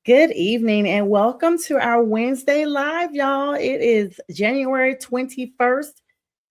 Good evening and welcome to our Wednesday live, y'all. It is January 21st,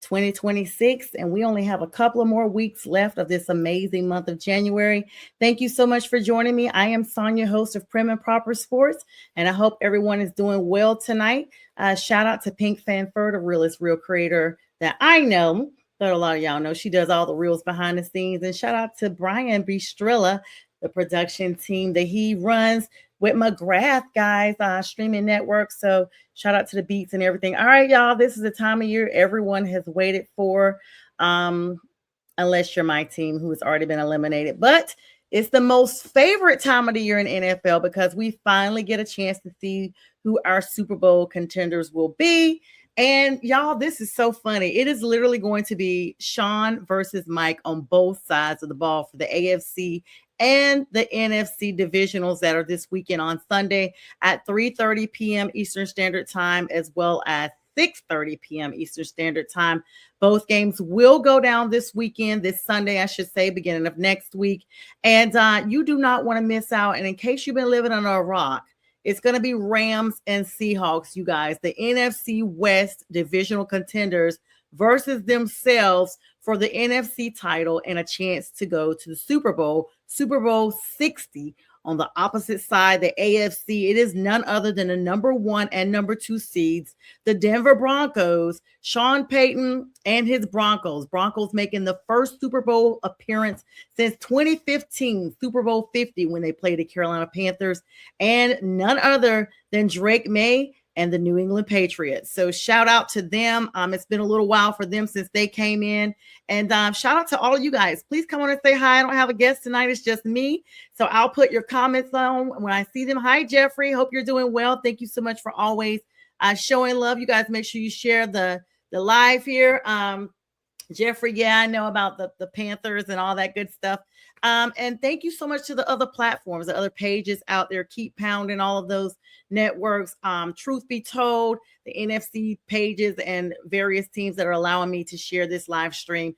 2026, and we only have a couple of more weeks left of this amazing month of January. Thank you so much for joining me. I am Sonia, host of Prim and Proper Sports, and I hope everyone is doing well tonight. Shout out to Pink Fanfur, the realest real creator that I know. That a lot of y'all know. She does all the reels behind the scenes. And shout out to Brian Bistrilla, the production team that he runs with McGrath, guys, streaming network. So shout out to the beats and everything. All right, y'all, this is the time of year everyone has waited for, unless you're my team who has already been eliminated. But it's the most favorite time of the year in NFL because we finally get a chance to see who our Super Bowl contenders will be. And y'all, this is so funny. It is literally going to be Sean versus Mike on both sides of the ball for the AFC and the NFC divisionals that are this weekend on Sunday at 3:30 p.m. Eastern Standard Time, as well as 6:30 p.m. Eastern Standard Time. Both games will go down this weekend, this Sunday, I should say, beginning of next week. And you do not want to miss out. And in case you've been living under a rock, it's going to be Rams and Seahawks, you guys, the NFC West divisional contenders versus themselves for the NFC title and a chance to go to the Super Bowl 60 on the opposite side, the AFC. It is none other than the number 1 and number 2 seeds, the Denver Broncos, Sean Payton and his Broncos making the first Super Bowl appearance since 2015, Super Bowl 50, when they played the Carolina Panthers, and none other than Drake May and the New England Patriots. So shout out to them. It's been a little while for them since they came in. And shout out to all of you guys. Please come on and say hi. I don't have a guest tonight. It's just me. So I'll put your comments on when I see them. Hi, Jeffrey. Hope you're doing well. Thank you so much for always showing love. You guys make sure you share the live here. Jeffrey, yeah, I know about the Panthers and all that good stuff. And thank you so much to the other platforms, the other pages out there. Keep pounding all of those networks. Truth be told, the NFC pages and various teams that are allowing me to share this live stream.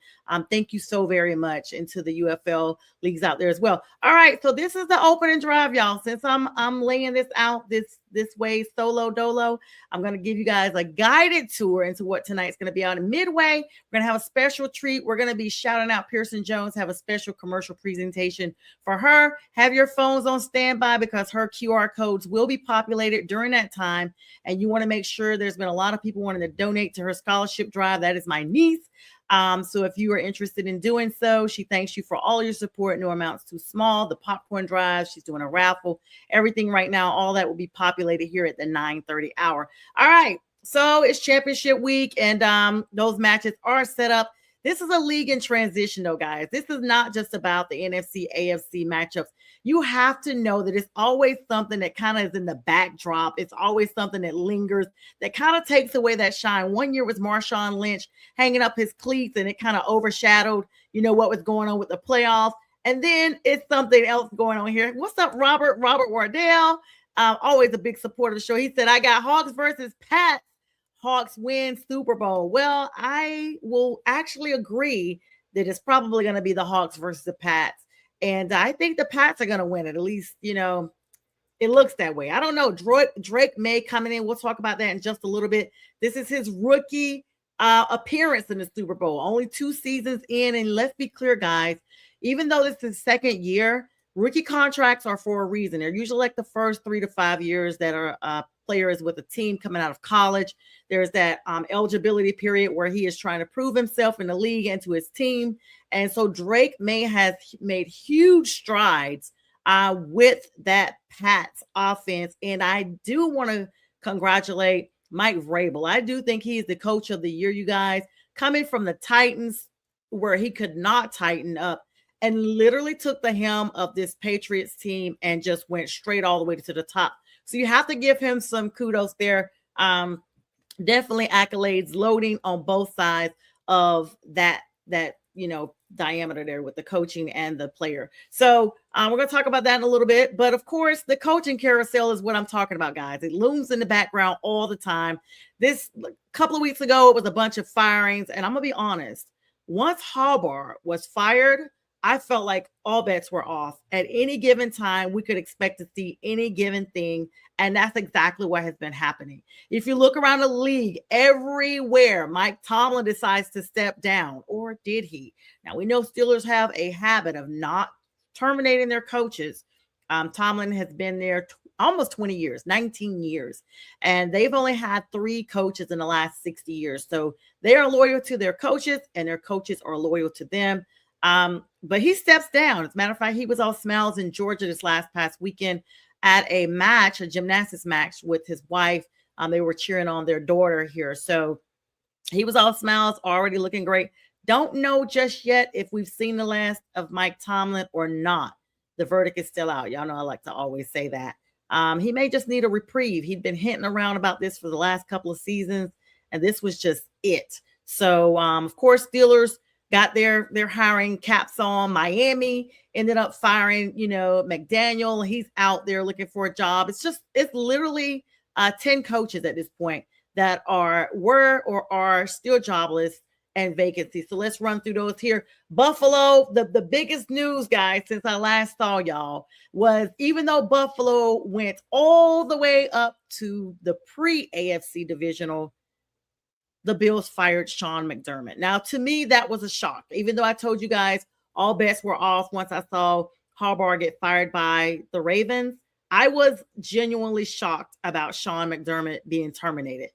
Thank you so very much, and to the UFL leagues out there as well. All right, so this is the opening drive, y'all. Since I'm laying this out this way solo dolo, I'm going to give you guys a guided tour into what tonight's going to be on. In midway, we're going to have a special treat. We're going to be shouting out Pearson Jones, have a special commercial presentation for her. Have your phones on standby because her QR codes will be populated during that time, and you want to make sure. There's been a lot of people wanting to donate to her scholarship drive. That is my niece. So if you are interested in doing so, she thanks you for all your support. No amount's too small. The popcorn drive, she's doing a raffle, everything right now. All that will be populated here at the 9:30 hour. All right. So it's championship week, and those matches are set up. This is a league in transition, though, guys. This is not just about the NFC, AFC matchups. You have to know that it's always something that kind of is in the backdrop. It's always something that lingers, that kind of takes away that shine. One year was Marshawn Lynch hanging up his cleats, and it kind of overshadowed, what was going on with the playoffs. And then it's something else going on here. What's up, Robert? Robert Wardell, always a big supporter of the show. He said, I got Hawks versus Pats. Hawks win Super Bowl. Well, I will actually agree that it's probably going to be the Hawks versus the Pats. And I think the Pats are going to win it. At least, it looks that way. I don't know. Drake May coming in. We'll talk about that in just a little bit. This is his rookie appearance in the Super Bowl. Only 2 seasons in. And let's be clear, guys, even though this is his second year, rookie contracts are for a reason. They're usually like the first 3 to 5 years that are players with a team coming out of college. There's that eligibility period where he is trying to prove himself in the league and to his team. And so Drake May has made huge strides with that Pats offense. And I do want to congratulate Mike Vrabel. I do think he is the coach of the year, you guys, coming from the Titans where he could not tighten up, and literally took the helm of this Patriots team and just went straight all the way to the top. So you have to give him some kudos there. Definitely accolades loading on both sides of that diameter there with the coaching and the player. So we're going to talk about that in a little bit. But of course, the coaching carousel is what I'm talking about, guys. It looms in the background all the time. This couple of weeks ago, it was a bunch of firings. And I'm going to be honest. Once Harbaugh was fired, I felt like all bets were off. At any given time, we could expect to see any given thing. And that's exactly what has been happening. If you look around the league, everywhere Mike Tomlin decides to step down, or did he? Now, we know Steelers have a habit of not terminating their coaches. Tomlin has been there almost 20 years, 19 years, and they've only had 3 coaches in the last 60 years. So they are loyal to their coaches, and their coaches are loyal to them. But he steps down. As a matter of fact, he was all smiles in Georgia this past weekend at a match, a gymnastics match with his wife. They were cheering on their daughter here. So he was all smiles, already looking great. Don't know just yet if we've seen the last of Mike Tomlin or not. The verdict is still out. Y'all know I like to always say that. He may just need a reprieve. He'd been hinting around about this for the last couple of seasons, and this was just it. So, of course, Steelers got their hiring caps on. Miami ended up firing, McDaniel. He's out there looking for a job. It's literally 10 coaches at this point that were or are still jobless and vacancies. So let's run through those here. Buffalo, the biggest news, guys, since I last saw y'all was, even though Buffalo went all the way up to the pre-AFC divisional, the Bills fired Sean McDermott. Now, to me, that was a shock. Even though I told you guys all bets were off once I saw Harbaugh get fired by the Ravens, I was genuinely shocked about Sean McDermott being terminated.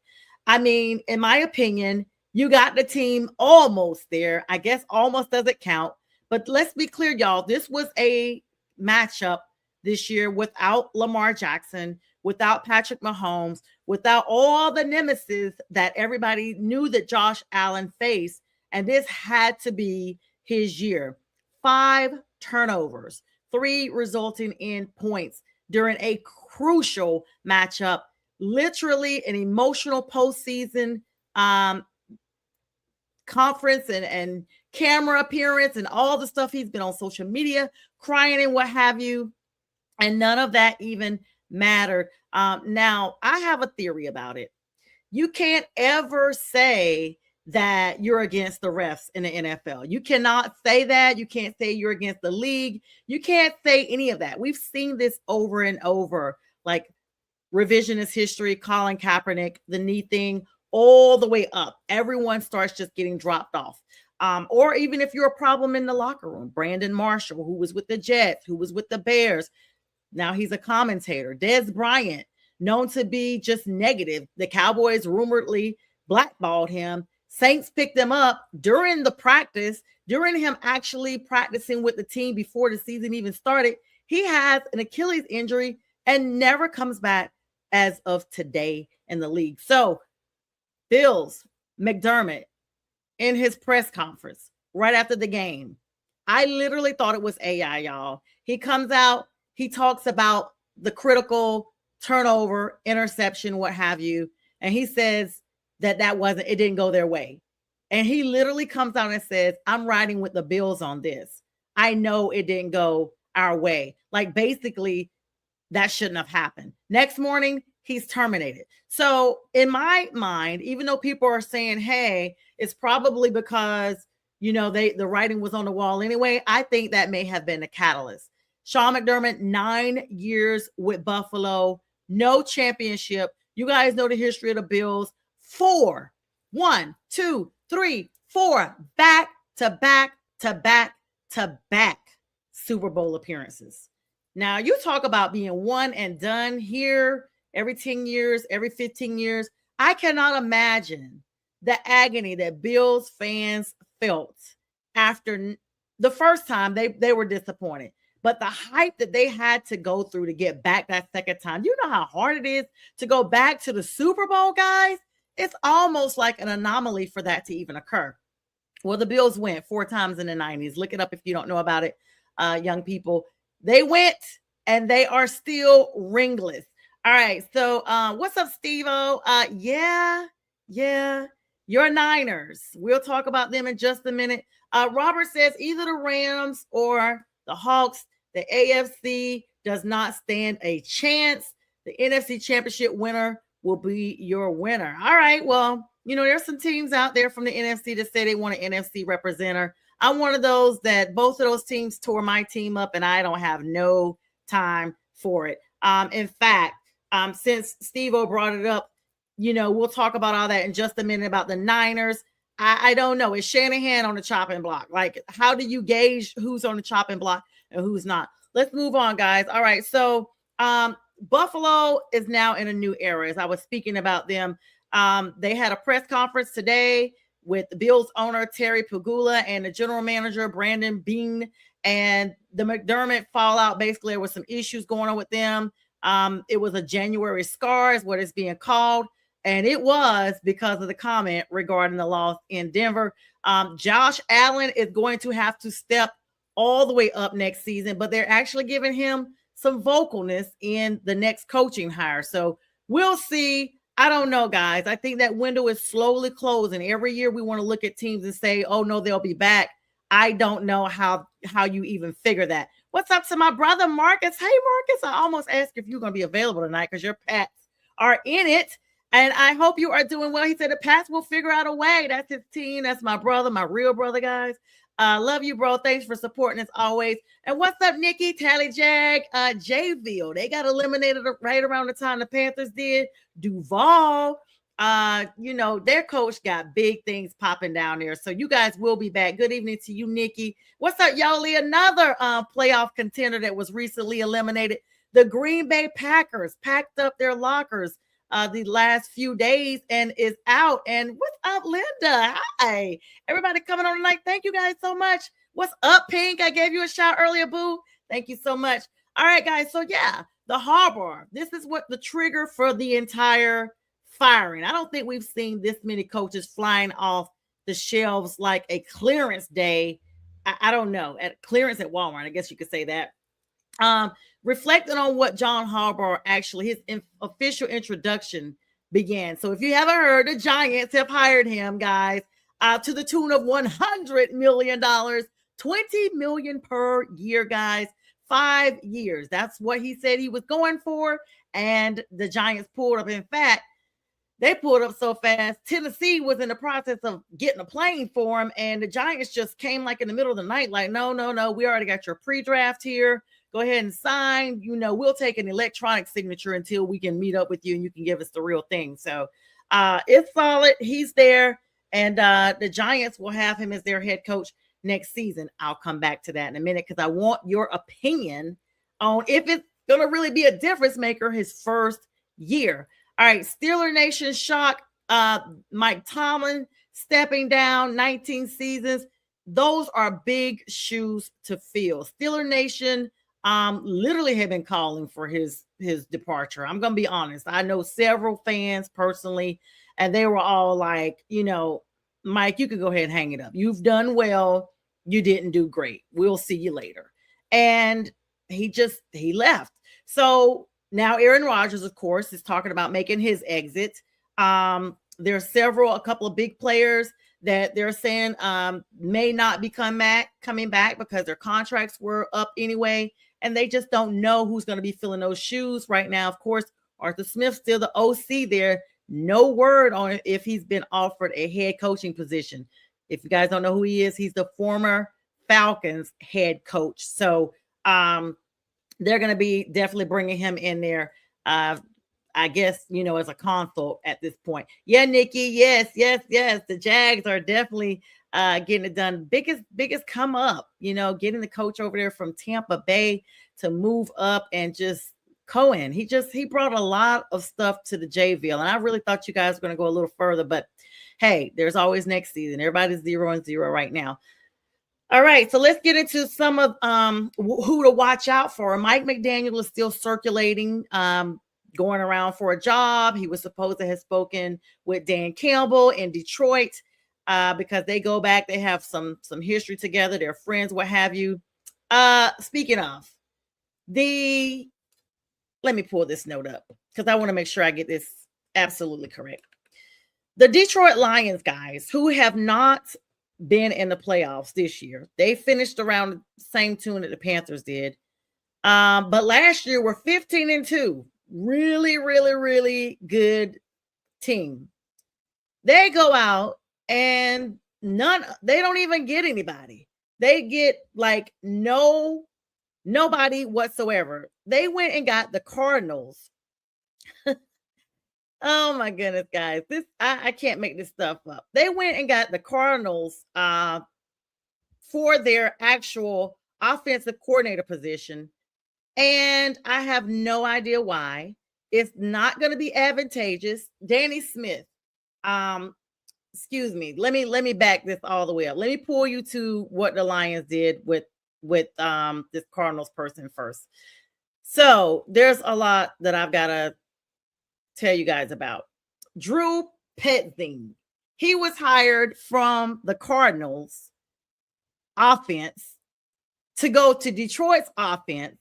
I mean, in my opinion, you got the team almost there. I guess almost doesn't count. But let's be clear, y'all. This was a matchup this year without Lamar Jackson, without Patrick Mahomes, without all the nemesis that everybody knew that Josh Allen faced. And this had to be his year. 5 turnovers, 3 resulting in points during a crucial matchup, literally an emotional postseason conference and camera appearance and all the stuff he's been on social media crying and what have you. And none of that even mattered. Now, I have a theory about it. You can't ever say that you're against the refs in the NFL. You cannot say that. You can't say you're against the league. You can't say any of that. We've seen this over and over, like revisionist history, Colin Kaepernick, the knee thing, all the way up. Everyone starts just getting dropped off. Or even if you're a problem in the locker room, Brandon Marshall, who was with the Jets, who was with the Bears, now he's a commentator. Dez Bryant, known to be just negative. The Cowboys rumoredly blackballed him. Saints picked him up during the practice, during him actually practicing with the team before the season even started. He has an Achilles injury and never comes back as of today in the league. So, Bills, McDermott, in his press conference right after the game, I literally thought it was AI, y'all. He comes out, he talks about the critical turnover, interception, what have you, and he says that it didn't go their way. And he literally comes out and says, I'm riding with the Bills on this. I know it didn't go our way. Like, basically, that shouldn't have happened. Next morning, he's terminated. So in my mind, even though people are saying, hey, it's probably because, the writing was on the wall anyway, I think that may have been a catalyst. Sean McDermott, 9 years with Buffalo, no championship. You guys know the history of the Bills. 4, 1, 2, 3, 4, back to back to back to back Super Bowl appearances. Now, you talk about being one and done here every 10 years, every 15 years. I cannot imagine the agony that Bills fans felt after the first time they were disappointed. But the hype that they had to go through to get back that second time, you know how hard it is to go back to the Super Bowl, guys? It's almost like an anomaly for that to even occur. Well, the Bills went 4 times in the 90s. Look it up if you don't know about it, young people. They went, and they are still ringless. All right, so what's up, Steve-O? Yeah, your Niners. We'll talk about them in just a minute. Robert says either the Rams or the Hawks. The AFC does not stand a chance. The NFC Championship winner will be your winner. All right, well, there's some teams out there from the NFC that say they want an NFC representative. I'm one of those that both of those teams tore my team up, and I don't have no time for it. In fact, since Steve-O brought it up, we'll talk about all that in just a minute about the Niners. I don't know. Is Shanahan on the chopping block? Like, how do you gauge who's on the chopping block and who's not? Let's move on, guys. All right. So Buffalo is now in a new era. As I was speaking about them, they had a press conference today with the Bills owner, Terry Pegula, and the general manager, Brandon Beane, and the McDermott fallout. Basically, there was some issues going on with them. It was a January scar is what it's being called. And it was because of the comment regarding the loss in Denver. Josh Allen is going to have to step all the way up next season, but they're actually giving him some vocalness in the next coaching hire. So we'll see. I don't know, guys. I think that window is slowly closing. Every year we want to look at teams and say, oh, no, they'll be back. I don't know how you even figure that. What's up to my brother, Marcus? Hey, Marcus, I almost asked if you're going to be available tonight because your Pats are in it. And I hope you are doing well. He said the Pats will figure out a way. That's his team. That's my brother, my real brother, guys. Love you, bro. Thanks for supporting us always. And what's up, Nikki, Tally Jag, Jayville? They got eliminated right around the time the Panthers did. Duval, their coach got big things popping down there. So you guys will be back. Good evening to you, Nikki. What's up, Yoli? Another playoff contender that was recently eliminated. The Green Bay Packers packed up their lockers the last few days and is out. And what's up, Linda? Hi, everybody coming on tonight. Thank you guys so much. What's up, Pink? I gave you a shout earlier, boo. Thank you so much. All right, guys. So yeah, the Harbor. This is what the trigger for the entire firing. I don't think we've seen this many coaches flying off the shelves like a clearance day. I don't know, at clearance at Walmart. I guess you could say that. Reflecting on what John Harbaugh actually, his official introduction began. So if you haven't heard, the Giants have hired him, guys, to the tune of $100 million, $20 million per year, guys, 5 years. That's what he said he was going for. And the Giants pulled up. In fact, they pulled up so fast. Tennessee was in the process of getting a plane for him. And the Giants just came like in the middle of the night, like, no, we already got your pre-draft here. Go ahead and sign. We'll take an electronic signature until we can meet up with you and you can give us the real thing. So it's solid. He's there. And the Giants will have him as their head coach next season. I'll come back to that in a minute because I want your opinion on if it's going to really be a difference maker his first year. All right, Steeler Nation shock. Mike Tomlin stepping down, 19 seasons. Those are big shoes to fill. Steeler Nation literally have been calling for his departure. I'm going to be honest. I know several fans personally, and they were all like, Mike, you can go ahead and hang it up. You've done well. You didn't do great. We'll see you later. And he left. So now Aaron Rodgers, of course, is talking about making his exit. There are a couple of big players that they're saying may not be coming back because their contracts were up anyway. And they just don't know who's going to be filling those shoes right now. Of course, Arthur Smith's still the OC there. No word on if he's been offered a head coaching position. If you guys don't know who he is, he's the former Falcons head coach. So they're going to be definitely bringing him in there, I guess, as a consult at this point. Yeah, Nikki. Yes. The Jags are definitely getting it done. Biggest come up, getting the coach over there from Tampa Bay to move up, and just Cohen. He brought a lot of stuff to the Jayville, and I really thought you guys were going to go a little further, but hey, there's always next season. Everybody's 0-0 right now. All right, so let's get into some of who to watch out for. Mike McDaniel is still circulating, going around for a job. He was supposed to have spoken with Dan Campbell in Detroit because they go back. They have some history together. They're friends, what have you. Speaking of, let me pull this note up because I want to make sure I get this absolutely correct. The Detroit Lions, guys, who have not been in the playoffs this year, they finished around the same tune that the Panthers did. But last year were 15-2. Really, really, really good team. They go out and They don't even get anybody. They get like nobody whatsoever. They went and got the Cardinals. Oh my goodness, guys. I can't make this stuff up. They went and got the Cardinals for their actual offensive coordinator position. And I have no idea why. It's not going to be advantageous. Danny Smith. Excuse me. Let me back this all the way up. Let me pull you to what the Lions did with this Cardinals person first. So there's a lot that I've got to tell you guys about. Drew Petzing. He was hired from the Cardinals offense to go to Detroit's offense,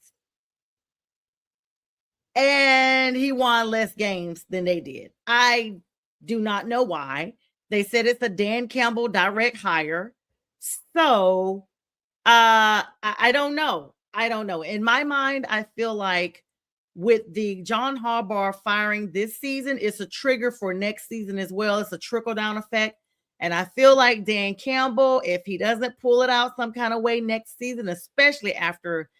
and he won less games than they did. I do not know why. They said it's a Dan Campbell direct hire. So I don't know. I don't know. In my mind, I feel like with the John Harbaugh firing this season, it's a trigger for next season as well. It's a trickle-down effect. And I feel like Dan Campbell, if he doesn't pull it out some kind of way next season, especially after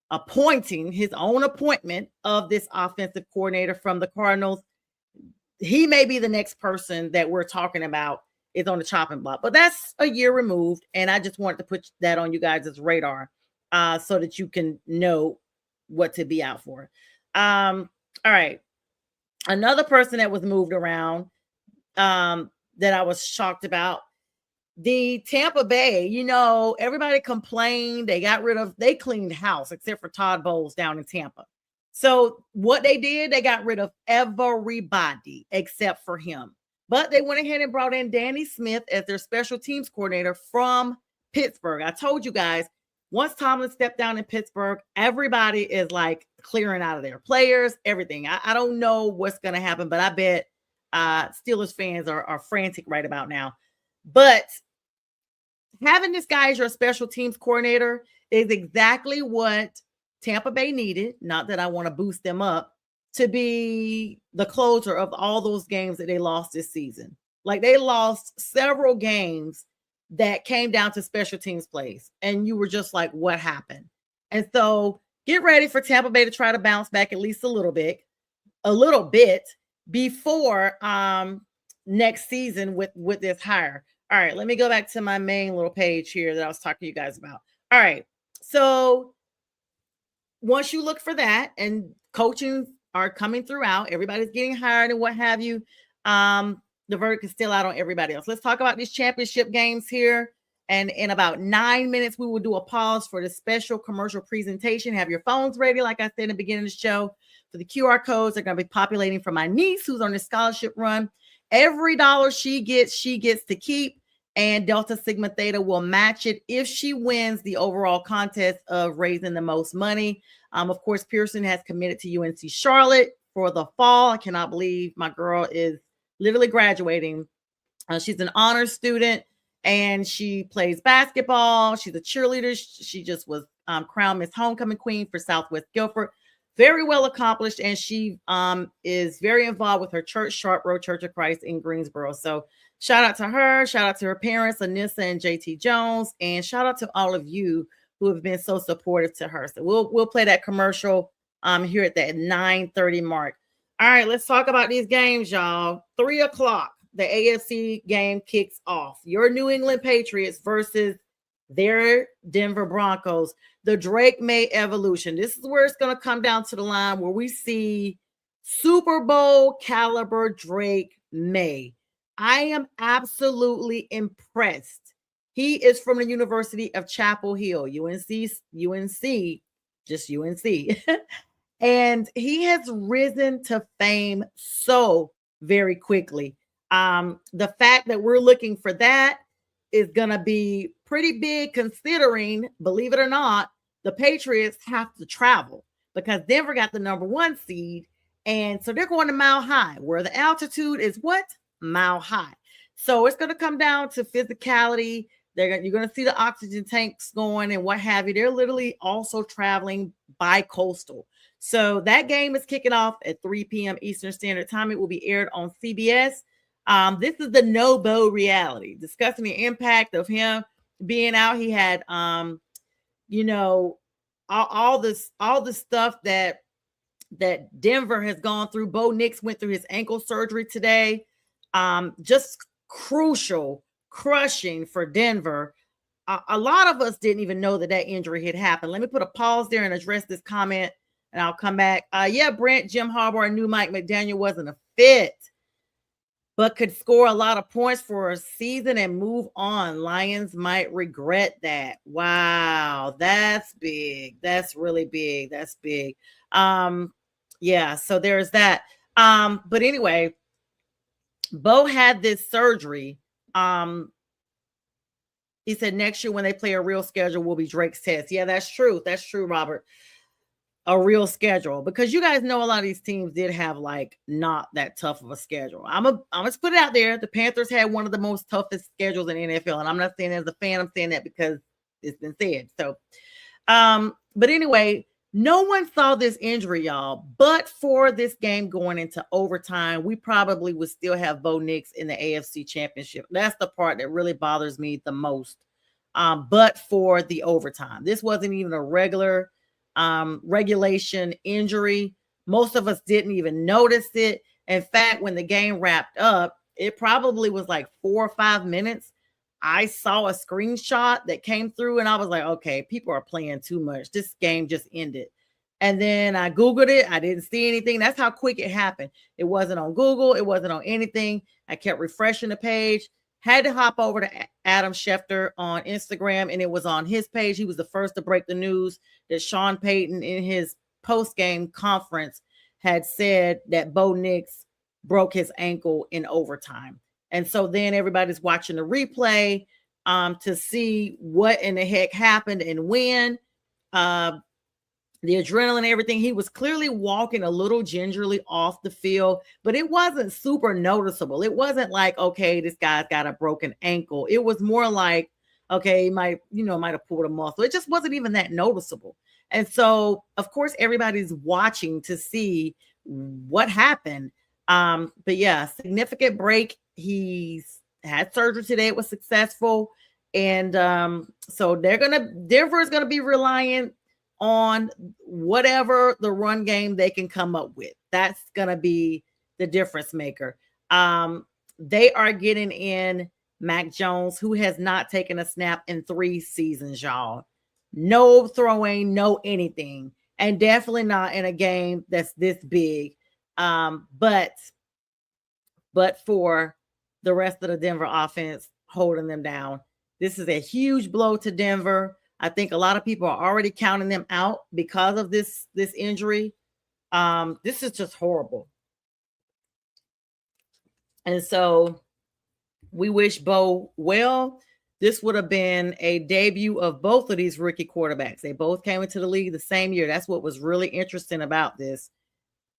appointing his own appointment of this offensive coordinator from the Cardinals, he may be the next person that we're talking about is on the chopping block. But that's a year removed, and I just wanted to put that on you guys' radar so that you can know what to be out for. All right. Another person that was moved around that I was shocked about, the Tampa Bay, everybody complained. They cleaned house except for Todd Bowles down in Tampa. So what they did, they got rid of everybody except for him. But they went ahead and brought in Danny Smith as their special teams coordinator from Pittsburgh. I told you guys, once Tomlin stepped down in Pittsburgh, everybody is like clearing out of their players, everything. I don't know what's going to happen, but I bet Steelers fans are frantic right about now. But having this guy as your special teams coordinator is exactly what Tampa Bay needed. Not that I want to boost them up, to be the closer of all those games that they lost this season. Like, they lost several games that came down to special teams plays, and you were just like, what happened? And so get ready for Tampa Bay to try to bounce back at least a little bit before next season with this hire. All right, let me go back to my main little page here that I was talking to you guys about. All right, so once you look for that, and coaching are coming throughout, everybody's getting hired and what have you, the verdict is still out on everybody else. Let's talk about these championship games here. And in about 9 minutes, we will do a pause for the special commercial presentation. Have your phones ready, like I said in the beginning of the show. For the QR codes, they're going to be populating for my niece who's on the scholarship run. Every dollar she gets to keep. And Delta Sigma Theta will match it if she wins the overall contest of raising the most money. Of course, Pearson has committed to UNC Charlotte for the fall. I cannot believe my girl is literally graduating. She's an honors student, and she plays basketball. She's a cheerleader. She just was crowned Miss Homecoming Queen for Southwest Guilford. Very well accomplished, and she is very involved with her church, Sharp Road Church of Christ in Greensboro. So shout out to her. Shout out to her parents, Anissa and JT Jones, and shout out to all of you who have been so supportive to her. So we'll play that commercial here at that 9:30 mark. All right, let's talk about these games, y'all. 3:00, the AFC game kicks off. Your New England Patriots versus their Denver Broncos. The Drake May evolution. This is where it's going to come down to the line where we see Super Bowl caliber Drake May. I am absolutely impressed. He is from the University of Chapel Hill, UNC, just UNC. And he has risen to fame so very quickly. The fact that we're looking for that is going to be pretty big, considering, believe it or not, the Patriots have to travel because Denver got the number 1 seed. And so they're going to Mile High, where the altitude is what? Mile High. So it's going to come down to physicality. You're going to see the oxygen tanks going and what have you. They're literally also traveling by coastal. So that game is kicking off at 3 p.m. Eastern Standard Time. It will be aired on CBS. This is the no Bo reality, discussing the impact of him being out. He had, you know, all the stuff that Denver has gone through. Bo Nix went through his ankle surgery today. Just crucial, crushing for Denver. A lot of us didn't even know that injury had happened. Let me put a pause there and address this comment, and I'll come back. Yeah, Brent, Jim Harbaugh knew Mike McDaniel wasn't a fit, but could score a lot of points for a season and move on. Lions might regret that. Wow, that's big. That's really big. That's big. Yeah, so there's that. But anyway, Bo had this surgery. He said next year when they play a real schedule will be Drake's test. Yeah, that's true. That's true, Robert. A real schedule, because you guys know a lot of these teams did have like not that tough of a schedule. I'm gonna put it out there. The Panthers had one of the most toughest schedules in NFL, and I'm not saying as a fan, I'm saying that because it's been said. So, but anyway, no one saw this injury, y'all. But for this game going into overtime, we probably would still have Bo Nix in the AFC Championship. That's the part that really bothers me the most. But for the overtime, this wasn't even a regular regulation injury. Most of us didn't even notice it. In fact, when the game wrapped up, it probably was like 4 or 5 minutes. I saw a screenshot that came through and I was like, okay, people are playing too much. This game just ended. And then I Googled it. I didn't see anything. That's how quick it happened. It wasn't on Google. It wasn't on anything. I kept refreshing the page. Had to hop over to Adam Schefter on Instagram, and it was on his page. He was the first to break the news that Sean Payton in his post-game conference had said that Bo Nix broke his ankle in overtime. And so then everybody's watching the replay to see what in the heck happened and when. The adrenaline, everything. He was clearly walking a little gingerly off the field, but it wasn't super noticeable. It wasn't like, okay, this guy's got a broken ankle. It was more like, okay, he might have pulled a muscle. It just wasn't even that noticeable. And so, of course, everybody's watching to see what happened. But yeah, significant break. He's had surgery today. It was successful. And so Denver is going to be relying on whatever the run game they can come up with. That's going to be the difference maker. They are getting in Mac Jones, who has not taken a snap in 3 seasons, y'all. No throwing, no anything, and definitely not in a game that's this big. But for the rest of the Denver offense holding them down, this is a huge blow to Denver. I think a lot of people are already counting them out because of this injury. This is just horrible. And so we wish Bo well. This would have been a debut of both of these rookie quarterbacks. They both came into the league the same year. That's what was really interesting about this.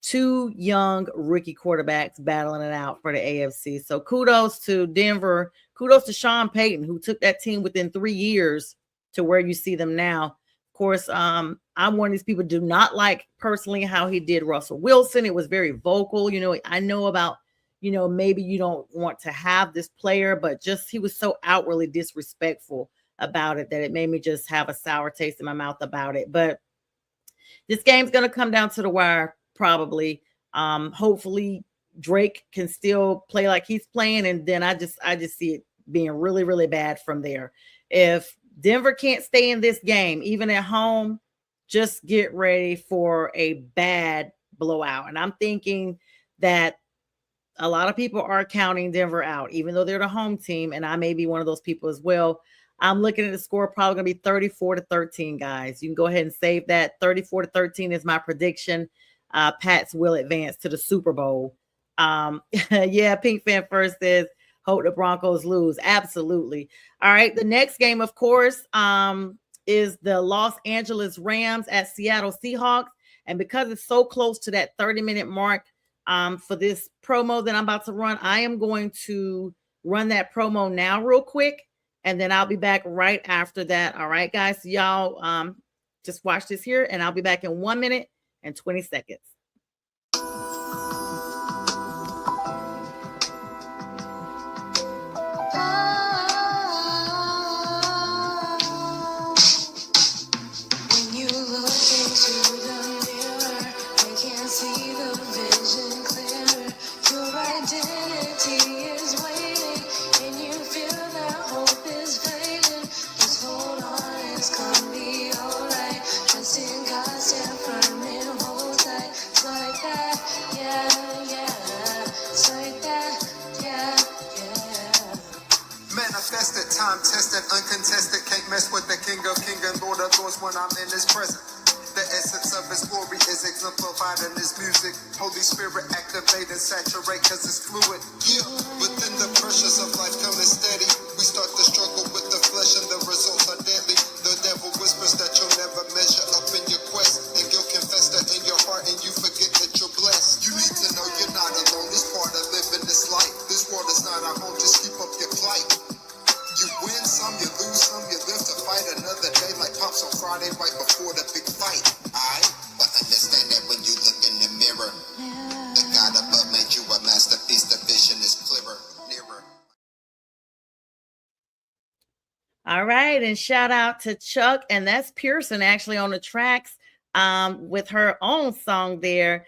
2 young rookie quarterbacks battling it out for the AFC. So kudos to Denver. Kudos to Sean Payton, who took that team within 3 years to where you see them now. Of course, I'm one of these people do not like personally how he did Russell Wilson. It was very vocal. I know about, maybe you don't want to have this player, but just he was so outwardly disrespectful about it that it made me just have a sour taste in my mouth about it. But this game's going to come down to the wire probably. Hopefully Drake can still play like he's playing, and then I just see it being really, really bad from there. If Denver can't stay in this game, even at home, just get ready for a bad blowout. And I'm thinking that a lot of people are counting Denver out, even though they're the home team. And I may be one of those people as well. I'm looking at the score, probably going to be 34-13, guys. You can go ahead and save that. 34-13 is my prediction. Pats will advance to the Super Bowl. Yeah, Pink Fan First says, hope the Broncos lose. Absolutely. All right. The next game, of course, is the Los Angeles Rams at Seattle Seahawks. And because it's so close to that 30-minute mark for this promo that I'm about to run, I am going to run that promo now real quick. And then I'll be back right after that. All right, guys. So y'all just watch this here. And I'll be back in 1 minute and 20 seconds. time tested, uncontested. Can't mess with the King of Kings and Lord of Lords when I'm in his presence. The essence of his glory is exemplified in his music. Holy Spirit activate and saturate cause it's fluid. Yeah, within the pressures of life coming steady. We start to struggle with the flesh and the results are deadly. The devil whispers that you'll never measure up in your quest. And guilt can fester in your heart and you forget that you're blessed. You need to know you're not alone. It's part of living this life. This world is not our home. Just keep up your fight. You win some, you lose some, you live to fight another day like Pops on Friday right before the big fight. But understand that when you look in the mirror, the God above made you a masterpiece, the vision is clearer, nearer. All right, and shout out to Chuck, and that's Pearson actually on the tracks with her own song there.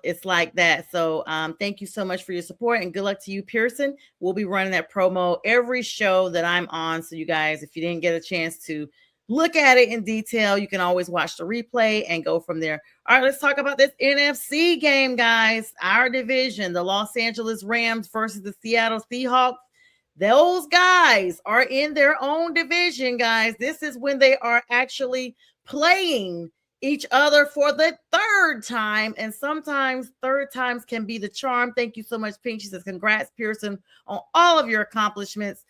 It's like that. So thank you so much for your support and good luck to you, Pearson. We'll be running that promo every show that I'm on. So you guys, if you didn't get a chance to look at it in detail, you can always watch the replay and go from there. All right, let's talk about this NFC game, guys. Our division, the Los Angeles Rams versus the Seattle Seahawks. Those guys are in their own division, guys. This is when they are actually playing each other for the third time. And sometimes third times can be the charm. Thank you so much, Pink. She says, congrats, Pearson, on all of your accomplishments.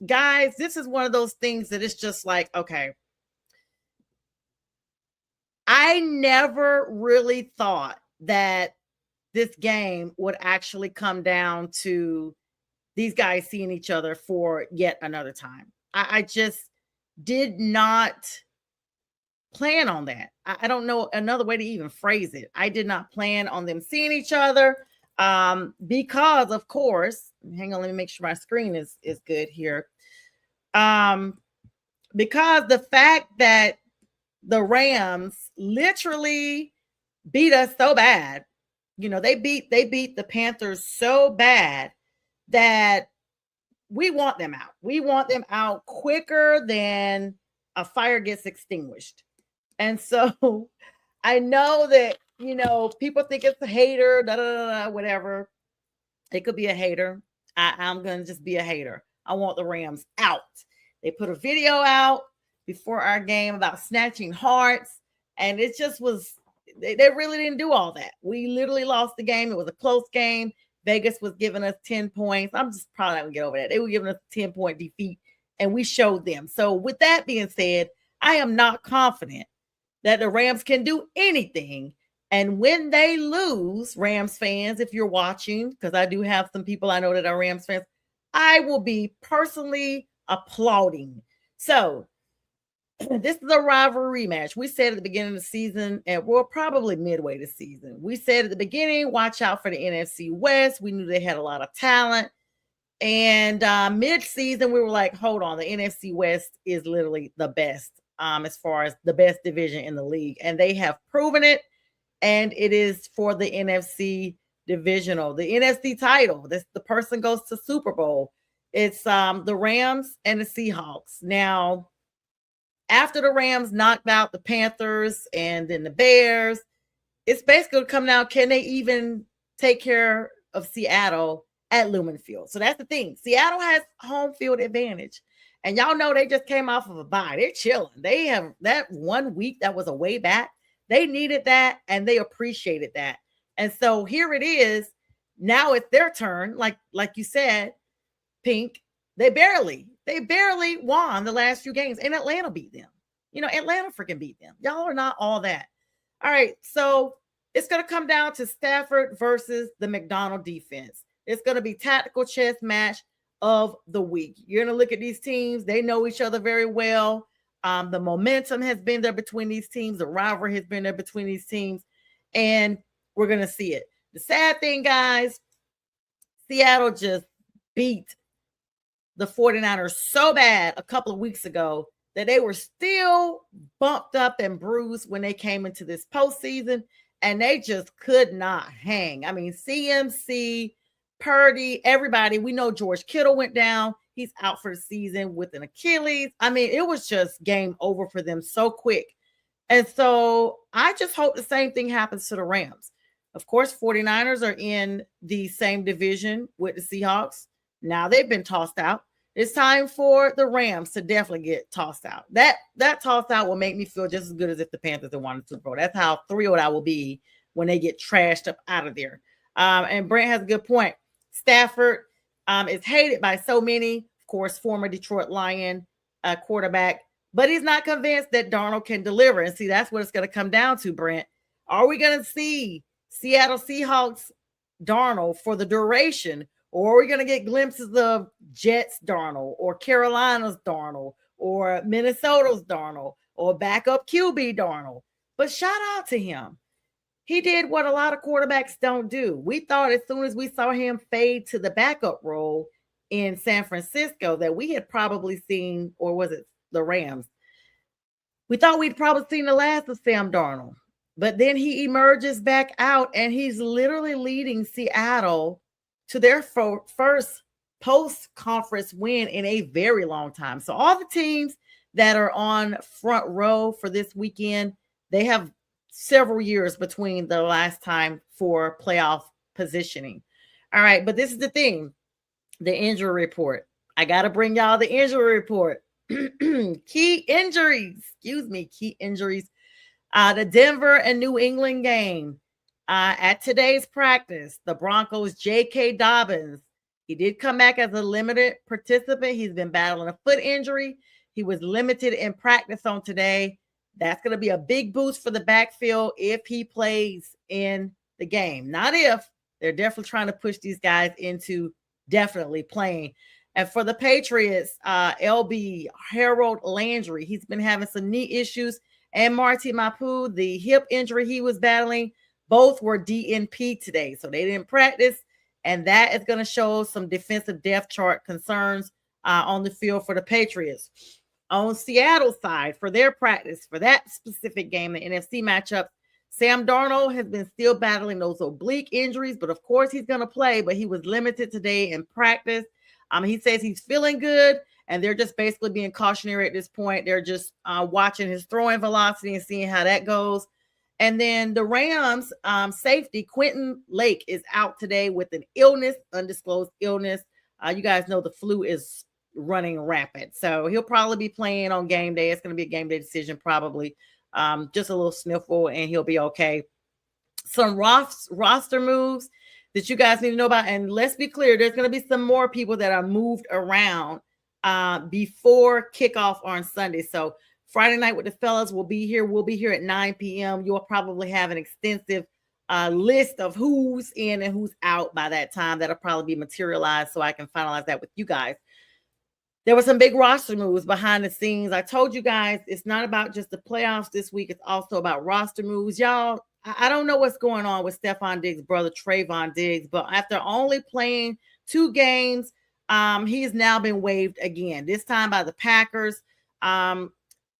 Guys, this is one of those things that it's just like, okay. I never really thought that this game would actually come down to these guys seeing each other for yet another time. I just did not plan on that. I don't know another way to even phrase it. I did not plan on them seeing each other because, of course, hang on, let me make sure my screen is good here. Because the fact that the Rams literally beat us so bad, you know, they beat the Panthers so bad that we want them out. We want them out quicker than a fire gets extinguished. And so I know that, you know, people think it's a hater, whatever. It could be a hater. I'm going to just be a hater. I want the Rams out. They put a video out before our game about snatching hearts. And it just was, they really didn't do all that. We literally lost the game. It was a close game. Vegas was giving us 10 points. I'm just probably not going to get over that. They were giving us a 10-point defeat, and we showed them. So with that being said, I am not confident that the Rams can do anything. And when they lose, Rams fans, if you're watching, because I do have some people I know that are Rams fans, I will be personally applauding. So this is a rivalry match. We said at the beginning of the season, and we're probably midway the season. We said at the beginning, watch out for the NFC West. We knew they had a lot of talent. And mid-season, we were like, hold on, the NFC West is literally the best as far as the best division in the league. And they have proven it. And it is for the NFC divisional, the NFC title. The person goes to Super Bowl. It's the Rams and the Seahawks. Now, after the Rams knocked out the Panthers and then the Bears, it's basically coming out, can they even take care of Seattle at Lumen Field? So that's the thing. Seattle has home field advantage. And y'all know they just came off of a bye. They're chilling. They have that 1 week that was a way back. They needed that and they appreciated that. And so here it is. Now it's their turn. Like you said, Pink, they barely won the last few games, and Atlanta beat them. You know, Atlanta freaking beat them. Y'all are not all that. All right, so it's going to come down to Stafford versus the McDonald defense. It's going to be tactical chess match of the week. You're going to look at these teams. They know each other very well. The momentum has been there between these teams. The rivalry has been there between these teams, and we're going to see it. The sad thing, guys, Seattle just beat the 49ers so bad a couple of weeks ago that they were still bumped up and bruised when they came into this postseason, and they just could not hang. I mean, CMC, Purdy, everybody. We know George Kittle went down. He's out for the season with an Achilles. I mean, it was just game over for them so quick. And so I just hope the same thing happens to the Rams. Of course, 49ers are in the same division with the Seahawks. Now they've been tossed out. It's time for the Rams to definitely get tossed out. That tossed out will make me feel just as good as if the Panthers had won the Super Bowl. That's how thrilled I will be when they get trashed up out of there. And Brent has a good point. Stafford is hated by so many. Of course, former Detroit Lion quarterback, but he's not convinced that Darnold can deliver. And see, that's what it's going to come down to, Brent. Are we going to see Seattle Seahawks Darnold for the duration? Or are we going to get glimpses of Jets Darnold or Carolina's Darnold or Minnesota's Darnold or backup QB Darnold? But shout out to him. He did what a lot of quarterbacks don't do. We thought as soon as we saw him fade to the backup role in San Francisco that we had probably seen, or was it the Rams? We thought we'd probably seen the last of Sam Darnold. But then he emerges back out and he's literally leading Seattle to their first post-conference win in a very long time. So all the teams that are on front row for this weekend, they have several years between the last time for playoff positioning. All right, but this is the thing, the injury report. I got to bring y'all the injury report. Key injuries. The Denver and New England game. At today's practice, the Broncos' J.K. Dobbins, he did come back as a limited participant. He's been battling a foot injury. He was limited in practice on today. That's going to be a big boost for the backfield if he plays in the game. Not if. They're definitely trying to push these guys into definitely playing. And for the Patriots, LB, Harold Landry, he's been having some knee issues. And Marty Mapu, the hip injury he was battling, both were DNP today, so they didn't practice, and that is going to show some defensive depth chart concerns on the field for the Patriots. On Seattle's side, for their practice, for that specific game, the NFC matchup, Sam Darnold has been still battling those oblique injuries, but of course he's going to play, but he was limited today in practice. He says he's feeling good, and they're just basically being cautionary at this point. They're just watching his throwing velocity and seeing how that goes. And then the Rams safety, Quentin Lake, is out today with an illness, undisclosed illness. You guys know the flu is running rapid. So he'll probably be playing on game day. It's going to be a game day decision probably. Just a little sniffle and he'll be okay. Some roster moves that you guys need to know about. And let's be clear, there's going to be some more people that are moved around before kickoff on Sunday. So Friday night with the fellas will be here. We'll be here at 9 p.m. You'll probably have an extensive list of who's in and who's out by that time. That'll probably be materialized so I can finalize that with you guys. There were some big roster moves behind the scenes. I told you guys it's not about just the playoffs this week. It's also about roster moves. Y'all, I don't know what's going on with Stephon Diggs' brother, Trayvon Diggs, but after only playing 2 games, he's now been waived again, this time by the Packers.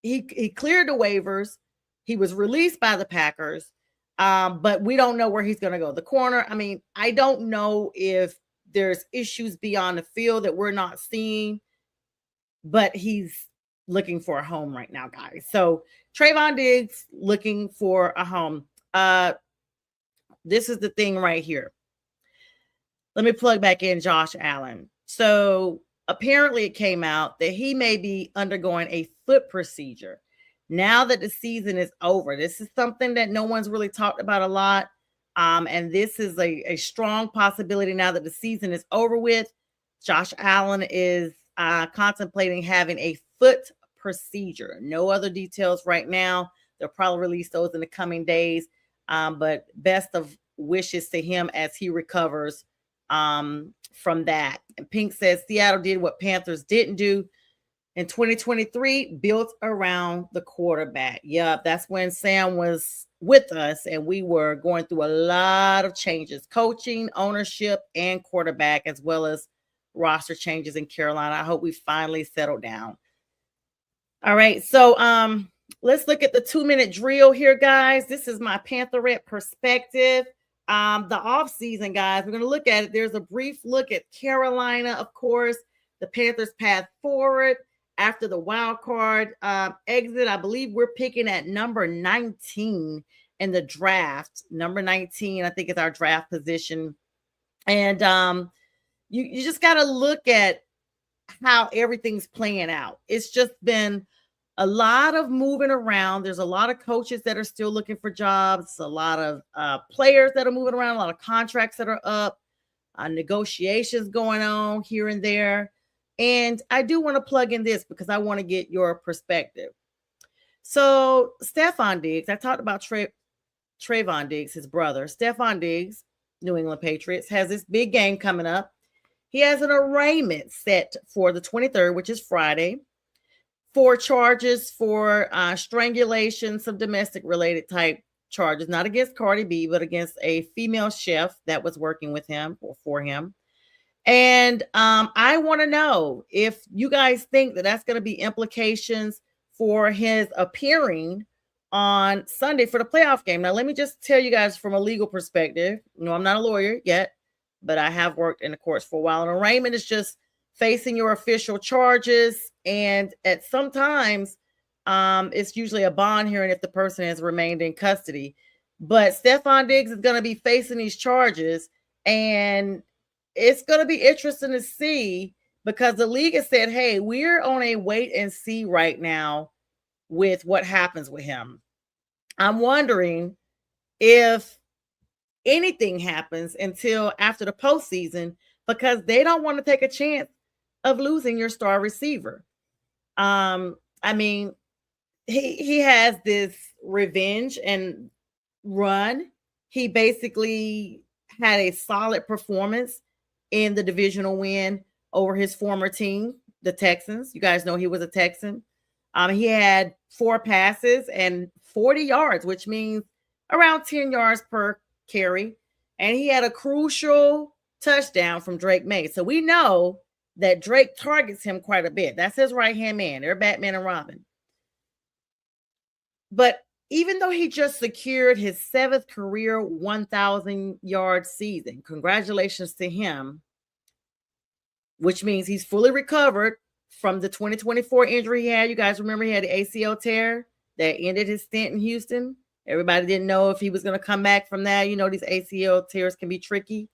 He cleared the waivers. He was released by the Packers, but we don't know where he's going to go. The corner, I don't know if there's issues beyond the field that we're not seeing, but he's looking for a home right now, guys. So Trayvon Diggs looking for a home. This is the thing right here. Let me plug back in Josh Allen. So apparently it came out that he may be undergoing a foot procedure now that the season is over. This is something that no one's really talked about a lot. And this is a strong possibility now that the season is over with. Josh Allen is contemplating having a foot procedure. No other details right now. They'll probably release those in the coming days. But best of wishes to him as he recovers from that. And Pink says Seattle did what Panthers didn't do in 2023, built around the quarterback. Yeah, that's when Sam was with us and we were going through a lot of changes, coaching, ownership, and quarterback, as well as roster changes in Carolina. I hope we finally settled down. All right, so let's look at the 2-minute drill here, guys. This is my Pantherette perspective. The offseason, guys, we're going to look at it. There's a brief look at Carolina, of course, the Panthers' path forward after the wild card exit. I believe we're picking at number 19 in the draft. Number 19, I think, is our draft position. And you just got to look at how everything's playing out. It's just been a lot of moving around. There's a lot of coaches that are still looking for jobs, a lot of players that are moving around, a lot of contracts that are up, negotiations going on here and there. And I do want to plug in this because I want to get your perspective. So, Stephon Diggs, I talked about Trayvon Diggs, his brother. Stephon Diggs, New England Patriots, has this big game coming up. He has an arraignment set for the 23rd, which is Friday, for charges for strangulation, some domestic related type charges, not against Cardi B, but against a female chef that was working with him or for him. And I want to know if you guys think that that's going to be implications for his appearing on Sunday for the playoff game. Now, let me just tell you guys from a legal perspective. No, I'm not a lawyer yet, but I have worked in the courts for a while. An arraignment is just facing your official charges, and at sometimes it's usually a bond hearing if the person has remained in custody. But Stephon Diggs is going to be facing these charges, and it's going to be interesting to see because the league has said, hey, we're on a wait and see right now with what happens with him. I'm wondering if anything happens until after the postseason because they don't want to take a chance of losing your star receiver. I mean, he has this revenge and run. He basically had a solid performance in the divisional win over his former team, the Texans. You guys know he was a Texan. He had 4 passes and 40 yards, which means around 10 yards per carry. And he had a crucial touchdown from Drake May. So we know that Drake targets him quite a bit. That's his right-hand man. They're Batman and Robin. But even though he just secured his 7th career 1,000-yard season, congratulations to him, which means he's fully recovered from the 2024 injury he had. You guys remember he had the ACL tear that ended his stint in Houston. Everybody didn't know if he was going to come back from that. You know, these ACL tears can be tricky.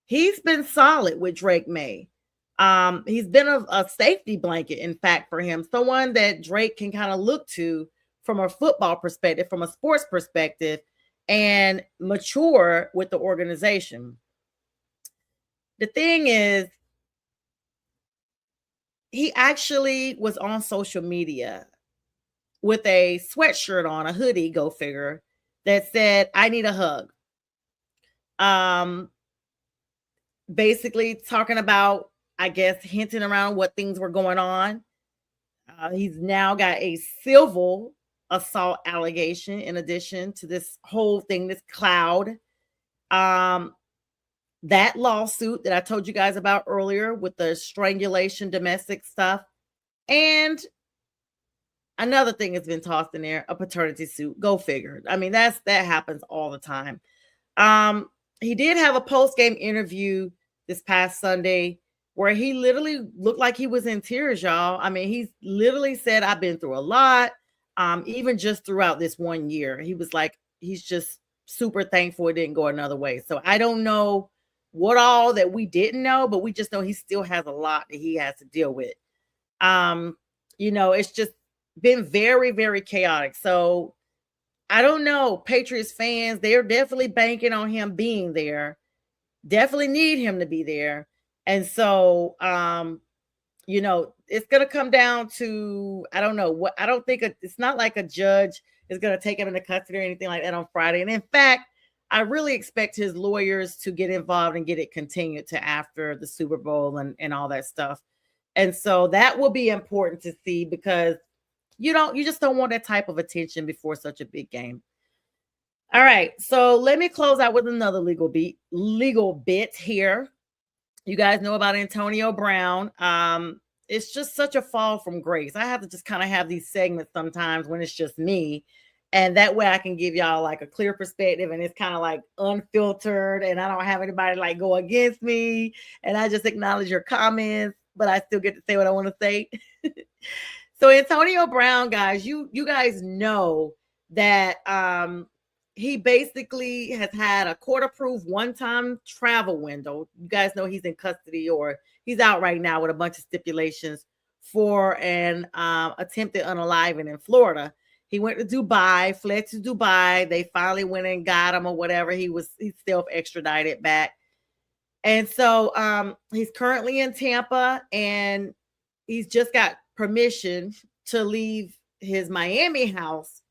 He's been solid with Drake May. He's been a safety blanket, in fact, for him. Someone that Drake can kind of look to from a football perspective, from a sports perspective, and mature with the organization. The thing is, he actually was on social media with a sweatshirt on, a hoodie, go figure, that said, I need a hug. Basically talking about, I guess, hinting around what things were going on. He's now got a civil assault allegation in addition to this whole thing, this cloud. That lawsuit that I told you guys about earlier with the strangulation, domestic stuff. And another thing has been tossed in there, a paternity suit. Go figure. I mean, that happens all the time. He did have a post-game interview this past Sunday where he literally looked like he was in tears, y'all. I mean, he's literally said, I've been through a lot. Even just throughout this 1 year, he was like, he's just super thankful it didn't go another way. So I don't know what all that we didn't know, but we just know he still has a lot that he has to deal with. You know, it's just been very, very chaotic. So I don't know. Patriots fans, they're definitely banking on him being there. Definitely need him to be there. And so, you know, it's going to come down to, I don't know what, I don't think it's not like a judge is going to take him into custody or anything like that on Friday. And in fact, I really expect his lawyers to get involved and get it continued to after the Super Bowl and all that stuff. And so that will be important to see because you just don't want that type of attention before such a big game. All right. So let me close out with another legal bit here. You guys know about Antonio Brown. It's just such a fall from grace. I have to just kind of have these segments sometimes when it's just me. And that way I can give y'all like a clear perspective and it's kind of like unfiltered and I don't have anybody like go against me and I just acknowledge your comments, but I still get to say what I want to say. So Antonio Brown, guys, you guys know that he basically has had a court-approved one-time travel window. You guys know he's in custody, or he's out right now with a bunch of stipulations for an attempted unaliving in Florida. He went to Dubai, fled to Dubai. They finally went and got him or whatever. He's self-extradited back. And so he's currently in Tampa, and he's just got permission to leave his Miami house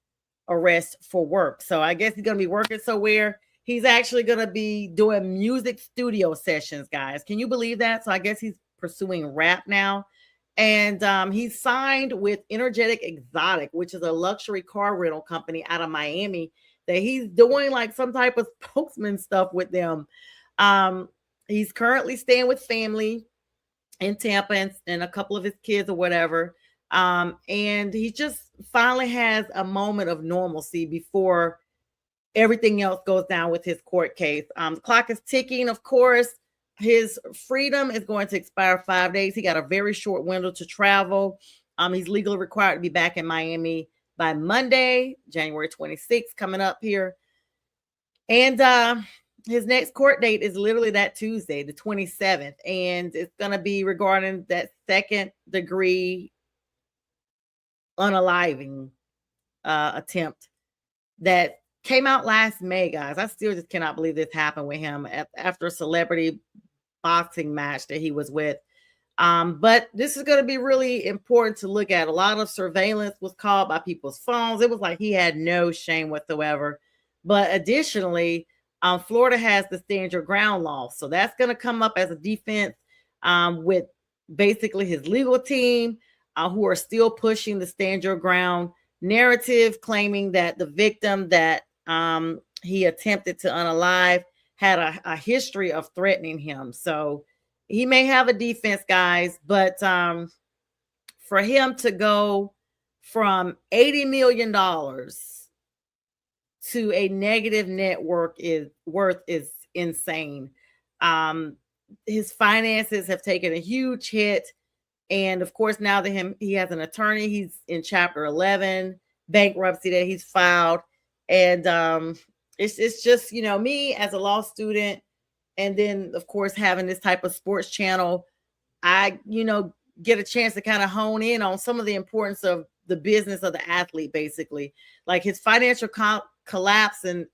arrest for work. So I guess he's going to be working somewhere. He's actually going to be doing music studio sessions, guys. Can you believe that? So I guess he's pursuing rap now. And he's signed with Energetic Exotic, which is a luxury car rental company out of Miami, that he's doing like some type of spokesman stuff with them. He's currently staying with family in Tampa and a couple of his kids or whatever. And he just finally has a moment of normalcy before everything else goes down with his court case. The clock is ticking, of course. His freedom is going to expire 5 days. He got a very short window to travel. He's legally required to be back in Miami by Monday, January 26th, coming up here. And his next court date is literally that Tuesday, the 27th. And it's going to be regarding that second degree unaliving attempt that came out last May, guys. I still just cannot believe this happened with him after a celebrity boxing match that he was with. But this is going to be really important to look at. A lot of surveillance was called by people's phones. It was like he had no shame whatsoever. But additionally, Florida has the stand your ground law. So that's going to come up as a defense with basically his legal team, who are still pushing the stand your ground narrative, claiming that the victim that he attempted to unalive had a history of threatening him. So he may have a defense, guys, but for him to go from $80 million to a negative net worth is insane. His finances have taken a huge hit. And of course, now that he has an attorney, he's in Chapter 11 bankruptcy that he's filed. And it's just, me as a law student, and then of course having this type of sports channel, I get a chance to kind of hone in on some of the importance of the business of the athlete, basically, like his financial collapse. And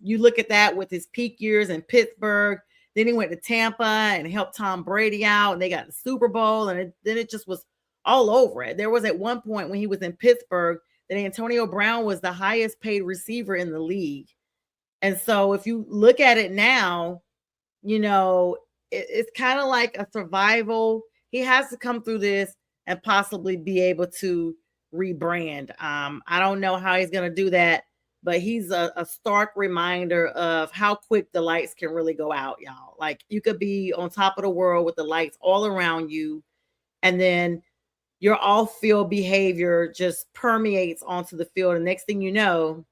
you look at that with his peak years in Pittsburgh. Then he went to Tampa and helped Tom Brady out, and they got the Super Bowl, and then it just was all over it. There was at one point when he was in Pittsburgh that Antonio Brown was the highest paid receiver in the league. And so if you look at it now, it's kind of like a survival. He has to come through this and possibly be able to rebrand. I don't know how he's going to do that, but he's a stark reminder of how quick the lights can really go out, y'all. Like, you could be on top of the world with the lights all around you, and then your off-field behavior just permeates onto the field. And next thing you know,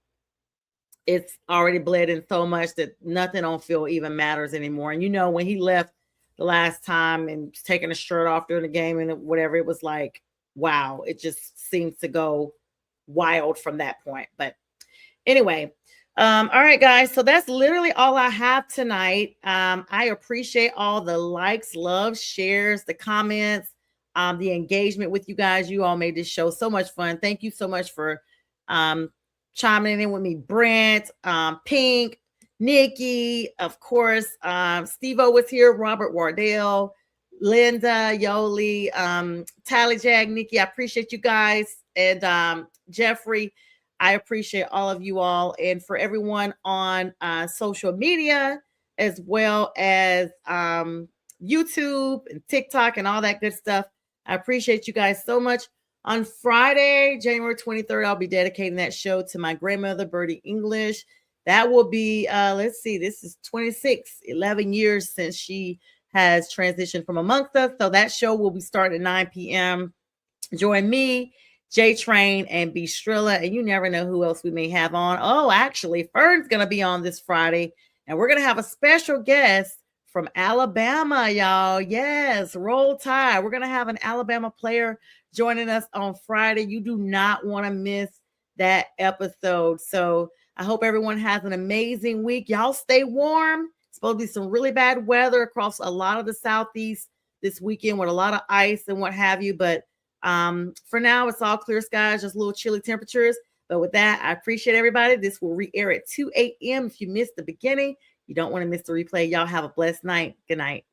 it's already bled in so much that nothing on field even matters anymore. And when he left the last time and taking his shirt off during the game and whatever, it was like, wow, it just seems to go wild from that point. But anyway, all right, guys. So that's literally all I have tonight. I appreciate all the likes, love, shares, the comments, the engagement with you guys. You all made this show so much fun. Thank you so much for chiming in with me. Brent, Pink, Nikki, of course, Steve-O was here, Robert Wardell, Linda, Yoli, Tally Jag, Nikki. I appreciate you guys. And Jeffrey, I appreciate all of you all. And for everyone on social media, as well as YouTube and TikTok and all that good stuff, I appreciate you guys so much. On Friday, January 23rd, I'll be dedicating that show to my grandmother, Birdie English. That will be, let's see, this is 11 years since she has transitioned from amongst us. So that show will be starting at 9 p.m. Join me, J Train, and B Strilla, and you never know who else we may have on. Oh, actually, Fern's going to be on this Friday, and we're going to have a special guest from Alabama, y'all. Yes, roll tide. We're going to have an Alabama player joining us on Friday. You do not want to miss that episode. So I hope everyone has an amazing week. Y'all stay warm. It's supposed to be some really bad weather across a lot of the Southeast this weekend with a lot of ice and what have you. But for now, it's all clear skies, just a little chilly temperatures. But with that, I appreciate everybody. This will re-air at 2 a.m. If you missed the beginning, you don't want to miss the replay. Y'all have a blessed night. Good night.